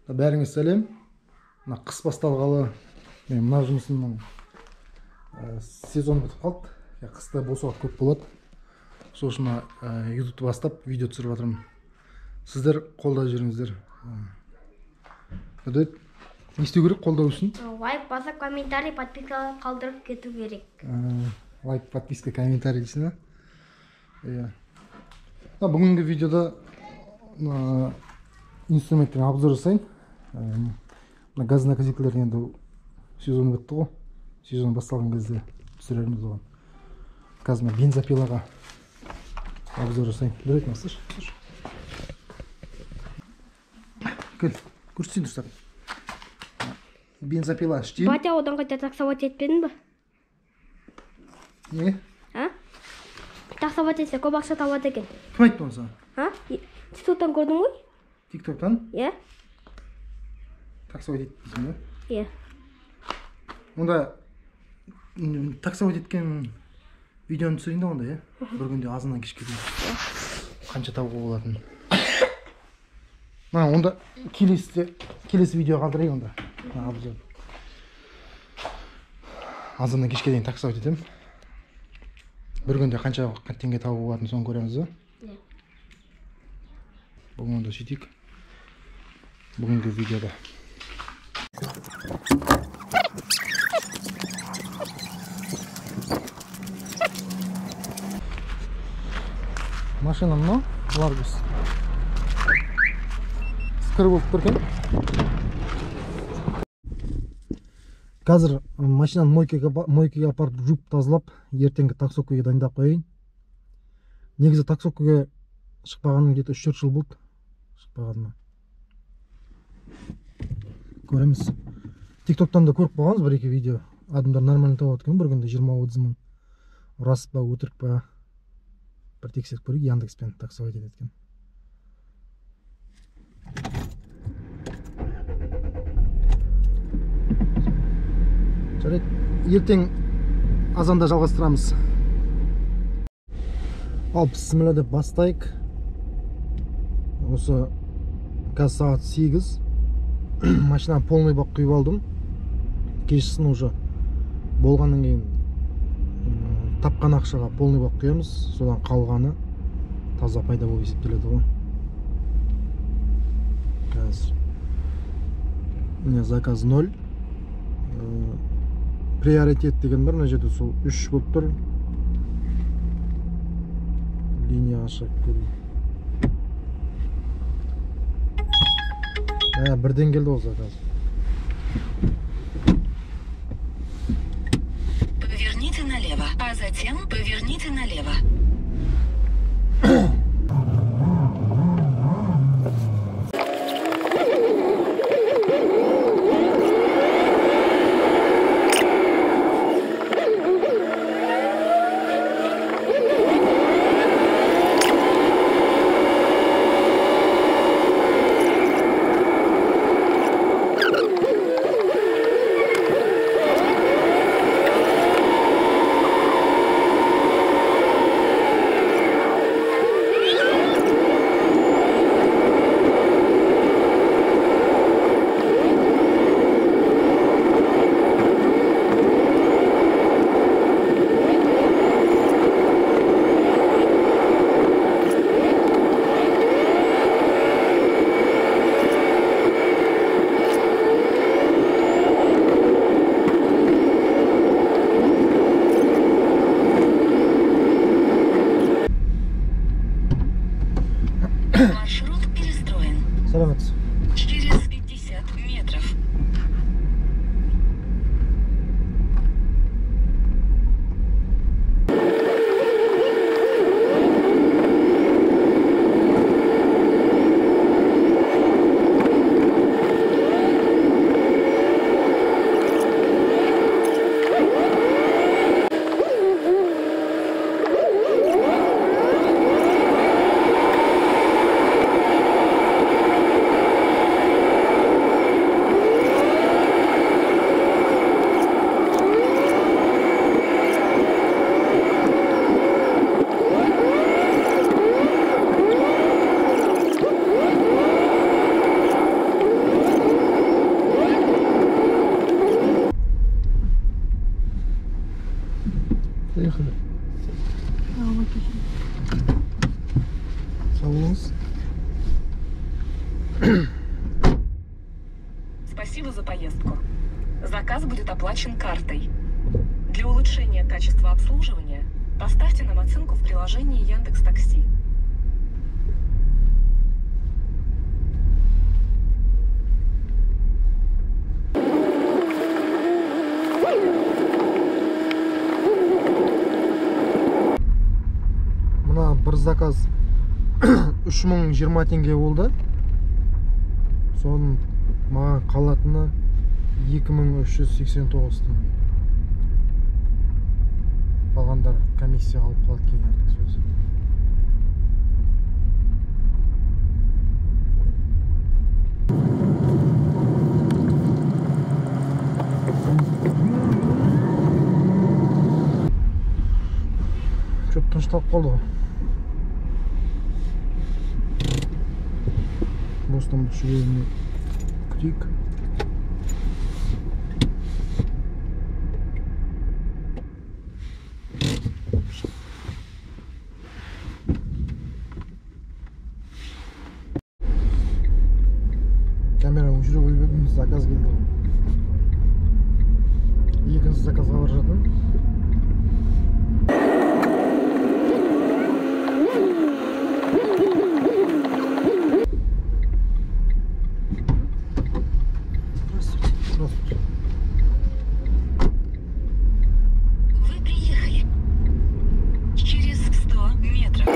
Бәріңе сәлем. Мына қыс басталғалы мен мына жұмысымның сезоны бітіп қалды. Қыста бос уақыт көп болады. Сол үшін YouTube бастап видео түсіріп жатырмын. Сіздер қолдап жүріңіздер. Не істеу керек қолдау үшін? Лайк басып, комментарий, подписка қалдырып кету керек. Лайк, подписка, комментарий дейсің бе? Иә. Бүгінгі видеода инструменттің обзор жасайын. Газонокосителер енді сезоны бітті ғой. Сезон басталған кезде түсірерміз оған. Қазір бензопилаға обзор жасайын. Дұрет масыш. Кел, көрсетейін дұрыстап. Бензопила іштейін. Батя одан қайта таксовать етпедің ба? Не? Таксовать етсе көп ақша табады екен. Кім айтты оны саған? Тиктоктан көрдің ғой? Тиктоктан? Иә. Таксовать етпейсің бе? Иә. Онда таксовать еткен видеоны түсірейін де онда, иә? Бір күнде азынан кешке дейін. Қанша табуға болатын. Онда келесі видео қалдырайық онда. Обзор. Азынан кешке дейін таксовать етемін. Бір күнде қанша теңге табуға болатын соны көреміз ба? Иә. Бүгін онда сөйтейік. Бүгінгі видеода. Машина мынау, Ларгус. Скыр болып тұр екен. Қазір машинаны мойкеге апарып жуып тазалап, ертеңгі таксовкаға дайындап қояйын. Негізі таксовкаға шықпағаным где-то 3-4 жыл болды. Шықпағаныма. Көреміз. Тиктоктан да көріп болғанбыз бір-екі видео. Адамдар нормально тауып отқан, бір күнде 20-30 мың. Рас па, өтірік па? Бір тексеріп көрейік, Яндекспен таксовать еткен. Жарайды, ертең азанда жалғастырамыз. Ал бісміллә деп бастайық. Осы қазір сағат 8. Машина полный бақ құйып алдым. Кешсін уже болғаннан кейін тапқан ақшаға полный бақ құямыз. Содан қалғаны таза пайда болып есептеледі ғой. Қазір міне заказ 0. Приоритет деген бар, мына жерде сол 3 болып тұр. Линия ашық көрейін. Бірден келді ол заказ. Поверните налево, а затем поверните налево. Маршрут перестроен. Сәлеметсіз. Через 50 метров. Спасибо за поездку. Заказ будет оплачен картой. Для улучшения качества обслуживания поставьте нам оценку в приложении Яндекс.Такси. Мына бір заказ 3020 теңге болды. Соның маған қалатыны 2389 теңге. Қалғандар комиссия алып қалады деген сөз. Çok тынышталып қалды ғой. Бостан жүрегіне күтейік. Камераның жүре қойып заказ келді. Екінші заказға бара жатырмын. Вы приехали. Через 100 метров.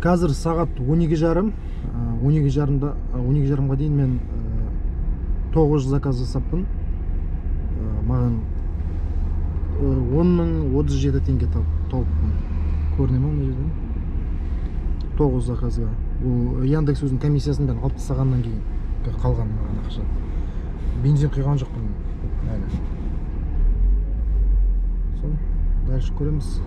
Қазір сағат 12:30. 12:30-ға дейін мен 9 заказ жасаппын. Маған 10.037 теңге тауыппын. Көріне ма мына жерден? 9 заказға. Бұл Яндекс өзінің комиссиясын бәрін алып тастағаннан кейін қалған маған ақша. Бензин құйған жоқпын әлі. Сол, дальше көреміз.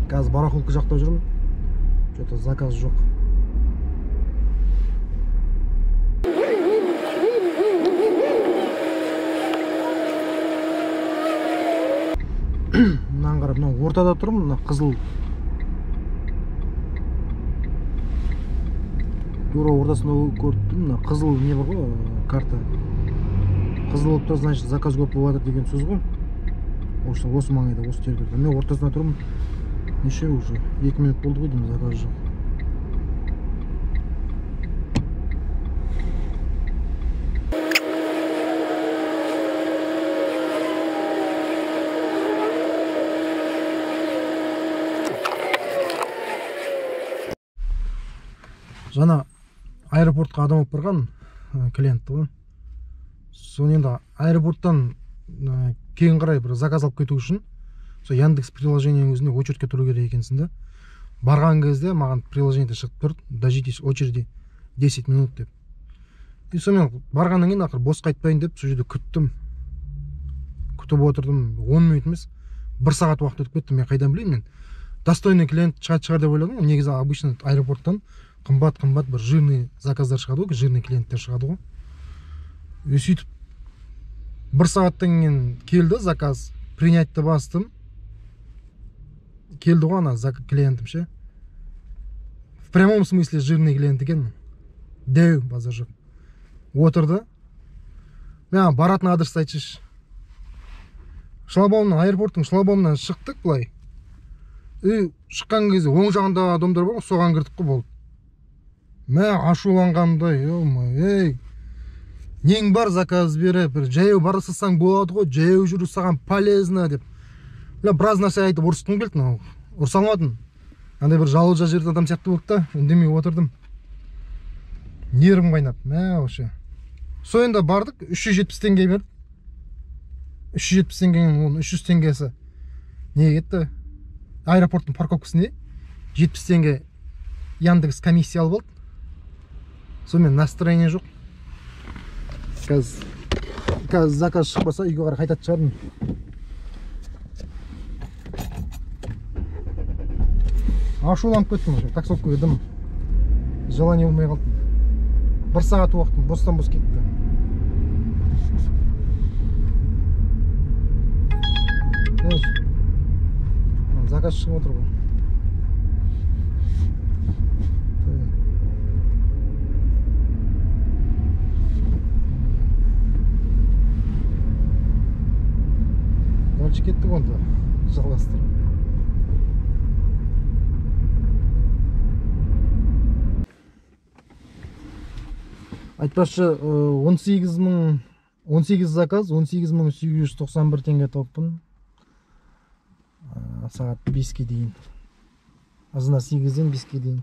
Қазір барахолка жақта жүрмін. Что-то заказ жоқ. Мынаған қарап, мына ортада тұрмын, мына қызыл. Тура ортасында көрдім, мына қызыл не бар ғой, карта. Қызыл болып тұр, значит, заказ көп болып жатыр деген сөз ғой. Осы маңайда, осы жерде. Мен ортасында тұрмын. Неше уже 2 минут болды ғой деймін, заказ жоқ. Жаңа аэропортқа адам алып барған клиентті ғой. Соны енді аэропорттан кейін қарай бір заказ алып кету үшін сол Яндекс приложениенің өзінде очередьке тұру керек екенсің да. Барған кезде маған приложениеде шығып тұр, дождитесь очереди 10 минут деп. И сонымен барғаннан кейін ақыр бос қайтпайын деп сол жерде күттім. Күтіп отырдым, 10 минут емес, 1 сағат уақыт өтіп кетті. Мен қайдан білейін, мен достойный клиент шығар деп ойладым. Негізі обычно аэропорттан қымбат бір жирный заказдар шығады ғой, жирный клиенттер шығады ғой. И сөйтіп 1 сағаттан кейін келді заказ. Принятьты бастым. Келді ғой ана клиентім ше. В прямом смысле жирный клиент екен. Дәу базар жоқ. Отырды. Мен баратын адрес айтшы. Шлагбаумнан, аэропорттың шлагбаумынан шықтық былай. Шыққан кезде оң жағында адамдар бар ғой, соған кірдік қой болды. Мен ашуланғандай, нең бар заказ беріп, жаяу бара салсаң болады ғой, жаяу жүру саған полезно деп. Біраз нәрсе айтып ұрысқым келді, ұрыса алмадым. Андай бір жалғыз жерде адам сияқты болды да, үндемей отырдым. Нервім қайнап, вообще. Соңында бардық, 370 теңге берді. 370 теңгенің оның 300 теңгесі не кетті? Аэропорттың парковкасында 70 теңге Яндекс комиссия алып алды. Сонымен настроение жоқ. Қазір заказ шықпаса үйге қарай қайтатын шығармын. Ашуланып кеттім, таксовка кірдім. Желание болмай қалды. 1 сағат уақытым бостан бос кетті. Заказ шығып отыр ғой. Дальше кеттік онда, жалғастыр. Айтпашы 18 заказ, 18.891 теңге тауыппын. Сағат 5-ке дейін. Азына 8-ден 5-ке дейін.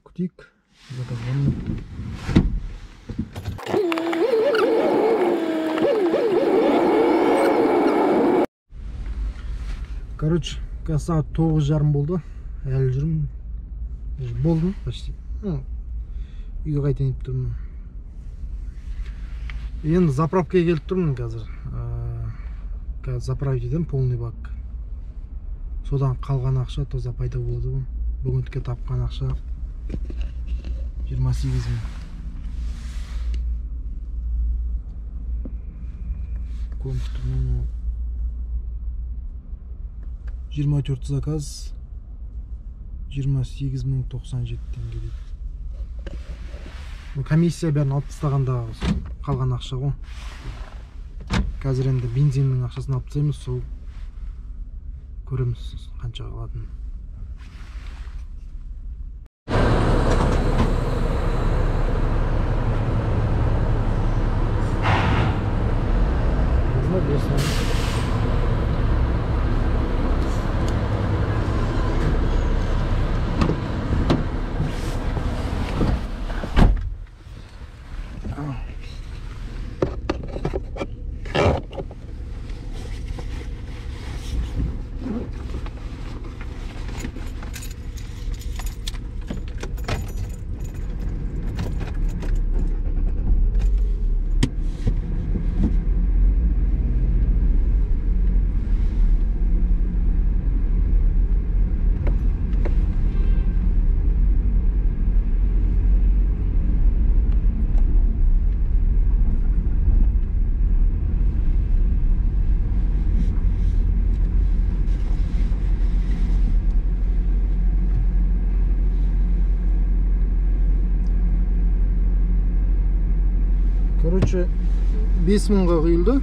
Күтейік. Короче, сағат 9:30 болды. Әлі жүрмін. Болдым почти. Үйге қайтайын деп тұрмын. Енді заправкаға келіп тұрмын қазір. Қазір заправить етемін полный бак. Содан қалған ақша тоза пайда болады ғой. Бүгінтке тапқан ақша 28 мың. Көміп тұрмын. 24 заказ 28.097 теңге дейді. Комиссия бәрін алып тастағанда қалған ақша ғой. Қазір енді бензиннің ақшасын алып тастаймыз, сол көреміз қанша қалатынын. Короче, 5 мыңға құйылды.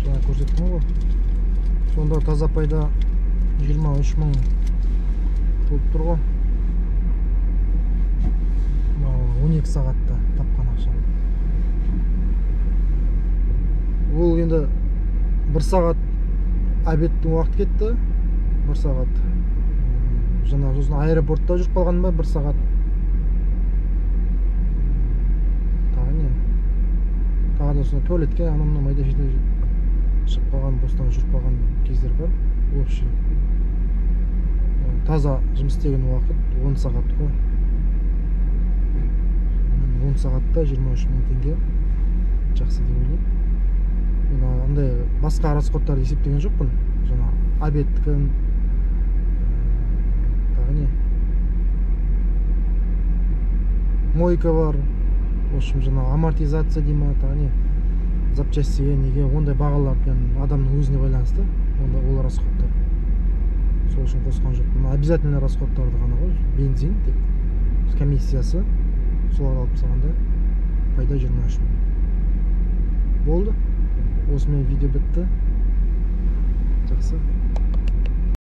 Жаңа көрсеттім ғой. Сонда таза пайда 23 мың болып тұр ғой. 12 сағатта тапқан ақшам. Ол енді 1 сағат обедтің уақыт кетті. 1 сағат. Жаңа сосын аэропортта жүріп қалған ба 1 сағат. Тағы да соны туалетке анамна майда жейді шығып қалған, бостан жүріп қалған кездер бар. Вообще таза жұмыс істеген уақыт 10 сағат қой. 10 сағатта 23 мың теңге жақсы деп ойлаймын. басқа расходтарды есептеген жоқпын. Жаңа обедтікін, тағы не, мойка бар, в общем, жаңа амортизация дейма, тағы не, запчастиге неге ондай бағалар адамның өзіне байланысты, онда ол расходтар. Сол үшін қосқан жоқпын. Обязательно расходтарды ғана ғой, бензин, тек комиссиясы, соларды алып тастағанда пайда 23 мың. Болды. Осымен видео бітті. Жақсы.